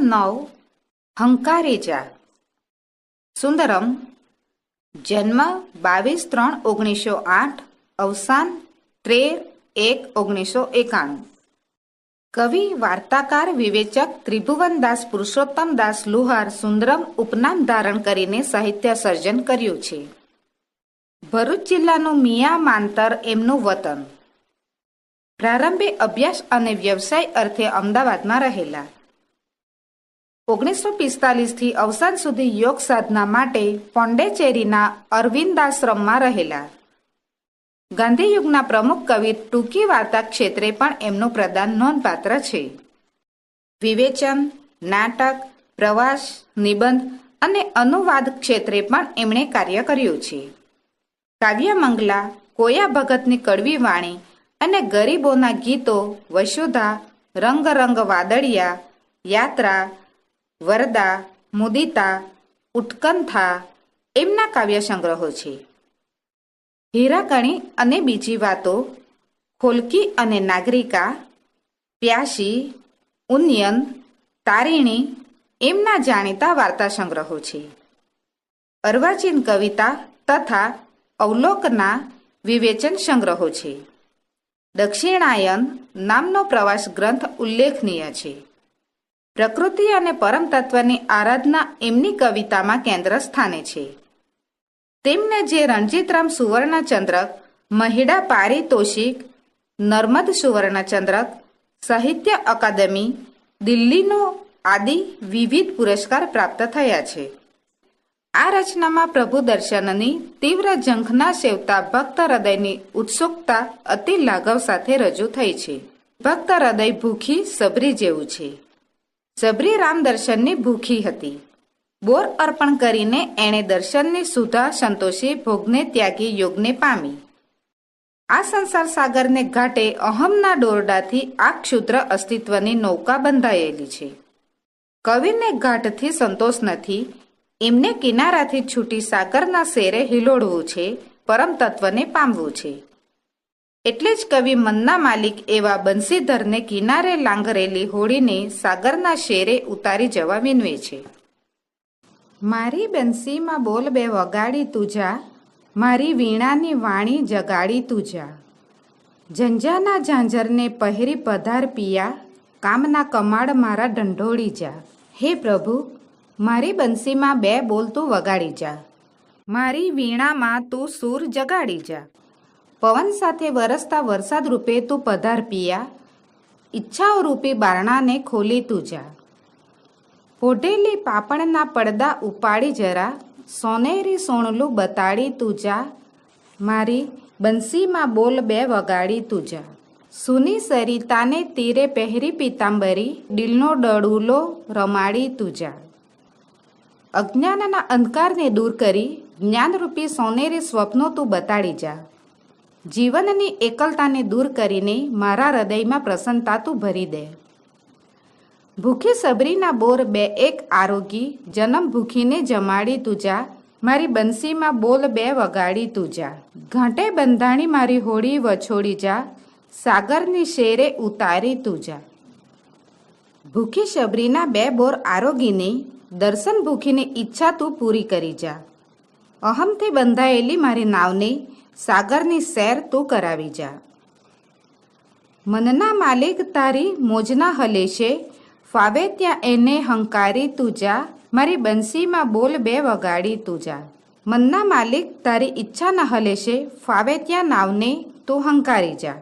9 હંકારી જા. સુંદરમ જન્મ 22/3/1908, અવસાન 13/1/1991. કવિ, વાર્તાકાર, વિવેચક ત્રિભુવનદાસ પુરુષોત્તમદાસ લુહાર સુંદરમ ઉપનામ ધારણ કરીને સાહિત્ય સર્જન કર્યું છે. ભરૂચ જિલ્લાનું મિયા માંતર એમનું વતન. પ્રારંભે અભ્યાસ અને વ્યવસાય અર્થે અમદાવાદમાં રહેલા. 1945થી અવસાન સુધી યોગ સાધના માટે પોંડેચેરીના અરવિંદાશ્રમમાં રહેલા. ગાંધીયુગના પ્રમુખ કવિ ટૂંકી વાર્તા ક્ષેત્રે પણ એમનું પ્રદાન નોંધપાત્ર છે. વિવેચન, નાટક, પ્રવાસ, નિબંધ અને અનુવાદ ક્ષેત્રે પણ એમણે કાર્ય કર્યું છે. કાવ્યમંગલા, કોયા ભગતની કડવી વાણી અને ગરીબોના ગીતો, વસુધા, રંગ રંગ વાદળિયા, યાત્રા, વરદા, મુદિતા, ઉત્કંઠા એમના કાવ્ય સંગ્રહો છે. હીરાકણી અને બીજી વાતો, ખોલકી અને નાગરિકા, પ્યાસી, ઉન્નયન, તારીણી એમના જાણીતા વાર્તા સંગ્રહો છે. અર્વાચીન કવિતા તથા અવલોકના વિવેચન સંગ્રહો છે. દક્ષિણાયન નામનો પ્રવાસ ગ્રંથ ઉલ્લેખનીય છે. પ્રકૃતિ અને પરમ તત્વની આરાધના એમની કવિતામાં કેન્દ્ર સ્થાને છે. તેમને જે રણજીતરામ સુવર્ણચંદ્રક, મહિડા પારિતોષિક, નર્મદ સુવર્ણચંદ્રક, સાહિત્ય અકાદમી, દિલ્હીનો આદિ વિવિધ પુરસ્કાર પ્રાપ્ત થયા છે. આ રચનામાં પ્રભુ દર્શનની તીવ્ર ઝંખના સેવતા ભક્ત હૃદયની ઉત્સુકતા અતિ લાઘવ સાથે રજૂ થઈ છે. ભક્ત હૃદય ભૂખી સબરી જેવું છે. સબરી રામ દર્શનની ભૂખી હતી. બોર અર્પણ કરીને એણે દર્શનની સુધા સંતોષી ભોગને ત્યાગી યોગને પામી. આ સંસાર સાગરને ઘાટે અહમના દોરડાથી આ ક્ષુદ્ર અસ્તિત્વની નૌકા બંધાયેલી છે. કવિને ઘાટથી સંતોષ નથી. એમને કિનારાથી છૂટી સાગરના શેરે હિલોડવું છે, પરમ તત્વને પામવું છે. એટલે જ કવિ મનના માલિક એવા બંસીધરને કિનારે લાંઘરેલી હોડીને સાગરના શેરે ઉતારી જવા વિનવે છે. મારી બંસીમાં બોલ બે વગાડી તુજા, મારી વીણાની વાણી જગાડી તુજા. ઝંઝાના ઝાંઝરને પહેરી પધાર પિયા, કામના કમાડ મારા ઢંઢોળી જા. હે પ્રભુ, મારી બંસીમાં બે બોલ તું વગાડી જા, મારી વીણામાં તું સૂર જગાડી જા. પવન સાથે વરસતા વરસાદ રૂપે તું પધાર પિયા, ઈચ્છાઓ રૂપી બારણાને ખોલી તું જા. પોઢેલી પાપણના પડદા ઉપાડી જરા, સોનેરી સોણલું બતાડી તું જા, મારી બંસીમાં બોલ બે વગાડી તું જા. સુની સરિતાને તીરે પહેરી પીતાંબરી, દિલનો ડળુલો રમાડી તું જા. અજ્ઞાનના અંધકારને દૂર કરી જ્ઞાનરૂપી સોનેરી સ્વપ્નો તું બતાડી જા. જીવનની એકલતાને દૂર કરીને મારા હૃદયમાં પ્રસન્નતા તું ભરી દે. ભૂખી સબરીના બોર બે એક આરોગી, જન્મ ભૂખીને જમાડી તું જા, મારી બંસીમાં બોલ બે વગાડી તું જા. ઘાંટે બંધાણી મારી હોડી વછોડી જા, સાગરની શેરે ઉતારી તું જા. ભૂખી સબરીના બે બોર આરોગીને દર્શન ભૂખીની ઈચ્છા તું પૂરી કરી જા. અહમથી બંધાયેલી મારી નાવને સાગરની સેર તું કરાવી જા. મનના માલિક તારી મોજના હલેશે, ફાવે ત્યાં એને હંકારી તું જા, મારી બંસીમાં બોલ બે વગાડી તું જા. મનના માલિક તારી ઈચ્છા ન હલેશે, ફાવે ત્યાં નાવને તું હંકારી જા.